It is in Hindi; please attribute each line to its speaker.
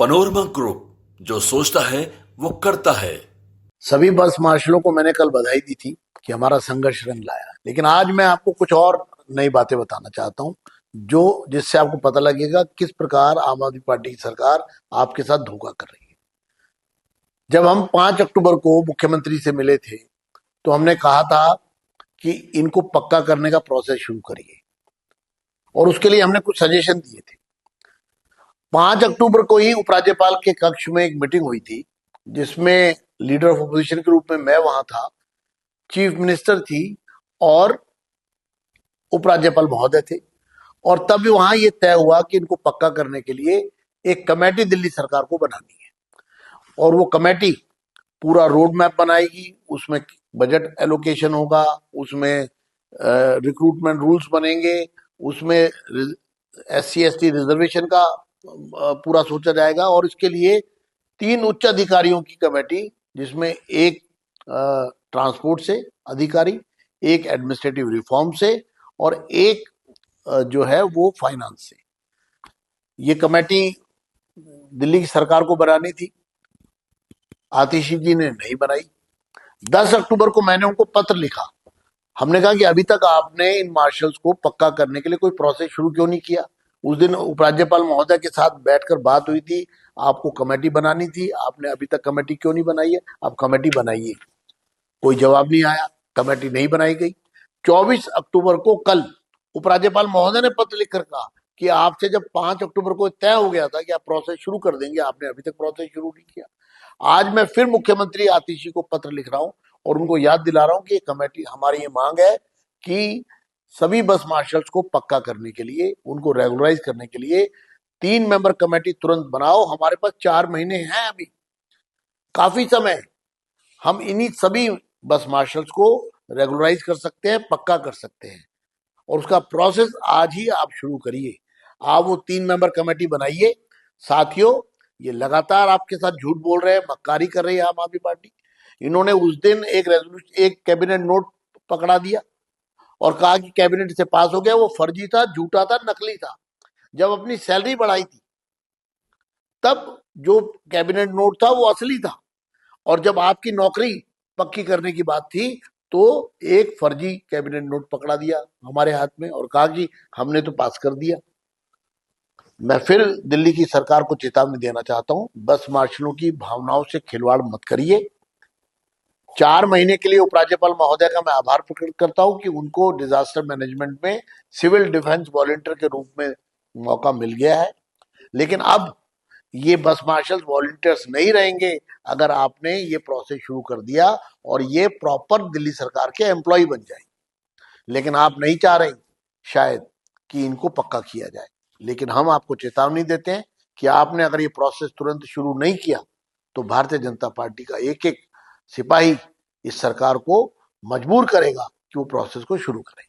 Speaker 1: पनोरमा ग्रुप, जो सोचता है वो करता है।
Speaker 2: सभी बस मार्शलों को मैंने कल बधाई दी थी कि हमारा संघर्ष रंग लाया, लेकिन आज मैं आपको कुछ और नई बातें बताना चाहता हूं जो जिससे आपको पता लगेगा किस प्रकार आम आदमी पार्टी की सरकार आपके साथ धोखा कर रही है। जब हम 5 अक्टूबर को मुख्यमंत्री से मिले थे तो हमने कहा था कि इनको पक्का करने का प्रोसेस शुरू करिए और उसके लिए हमने कुछ सजेशन दिए थे। 5 अक्टूबर को ही उपराज्यपाल के कक्ष में एक मीटिंग हुई थी जिसमें लीडर ऑफ अपोजिशन के रूप में मैं वहां था, चीफ मिनिस्टर थी और उपराज्यपाल महोदय थे। और तब वहां ये तय हुआ कि इनको पक्का करने के लिए एक कमेटी दिल्ली सरकार को बनानी है और वो कमेटी पूरा रोड मैप बनाएगी, उसमें बजट एलोकेशन होगा, उसमें रिक्रूटमेंट रूल्स बनेंगे, उसमें SC ST रिजर्वेशन का पूरा सोचा जाएगा और इसके लिए 3 उच्च अधिकारियों की कमेटी, जिसमें एक ट्रांसपोर्ट से अधिकारी, एक एडमिनिस्ट्रेटिव रिफॉर्म से और एक जो है वो फाइनेंस से। ये कमेटी दिल्ली की सरकार को बनानी थी, आतिशी जी ने नहीं बनाई। 10 अक्टूबर को मैंने उनको पत्र लिखा, हमने कहा कि अभी तक आपने इन मार्शल्स को पक्का करने के लिए कोई प्रोसेस शुरू क्यों नहीं किया। उस दिन उपराज्यपाल महोदय के साथ बैठकर बात हुई थी, आपको कमेटी बनानी थी, आपने अभी तक कमेटी क्यों नहीं बनाई है, आप कमेटी बनाइए। कोई जवाब नहीं आया, कमेटी नहीं बनाई गई। 24 अक्टूबर को कल उपराज्यपाल महोदय ने पत्र लिखकर कहा कि आपसे जब 5 अक्टूबर को तय हो गया था कि आप प्रोसेस शुरू कर देंगे, आपने अभी तक प्रोसेस शुरू नहीं किया। आज मैं फिर मुख्यमंत्री आतिशी को पत्र लिख रहा हूं और उनको याद दिला रहा हूं कि कमेटी, हमारी ये मांग है कि सभी बस मार्शल्स को पक्का करने के लिए, उनको रेगुलराइज करने के लिए 3 मेंबर कमेटी तुरंत बनाओ। हमारे पास 4 महीने हैं, अभी काफी समय है। हम इन्हीं सभी बस मार्शल्स को रेगुलराइज कर सकते हैं, पक्का कर सकते हैं और उसका प्रोसेस आज ही आप शुरू करिए। आप वो 3 मेंबर कमेटी बनाइए। साथियों, ये लगातार आपके साथ झूठ बोल रहे हैं, मक्कारी कर रही है आम आदमी पार्टी। इन्होंने उस दिन एक कैबिनेट नोट पकड़ा दिया और कहा कि कैबिनेट से पास हो गया, वो फर्जी था, झूठा था, नकली था। जब अपनी सैलरी बढ़ाई थी तब जो कैबिनेट नोट था वो असली था और जब आपकी नौकरी पक्की करने की बात थी तो एक फर्जी कैबिनेट नोट पकड़ा दिया हमारे हाथ में और कहा कि हमने तो पास कर दिया। मैं फिर दिल्ली की सरकार को चेतावनी देना चाहता हूं, बस मार्शलों की भावनाओं से खिलवाड़ मत करिए। 4 महीने के लिए उपराज्यपाल महोदय का मैं आभार प्रकट करता हूं कि उनको डिजास्टर मैनेजमेंट में सिविल डिफेंस वॉलंटियर के रूप में मौका मिल गया है, लेकिन अब ये बस मार्शल्स वॉलंटियर्स नहीं रहेंगे अगर आपने ये प्रोसेस शुरू कर दिया और ये प्रॉपर दिल्ली सरकार के एम्प्लॉय बन जाए। लेकिन आप नहीं चाह रहे शायद कि इनको पक्का किया जाए, लेकिन हम आपको चेतावनी देते हैं कि आपने अगर ये प्रोसेस तुरंत शुरू नहीं किया तो भारतीय जनता पार्टी का एक एक सिपाही इस सरकार को मजबूर करेगा कि वो प्रोसेस को शुरू करें।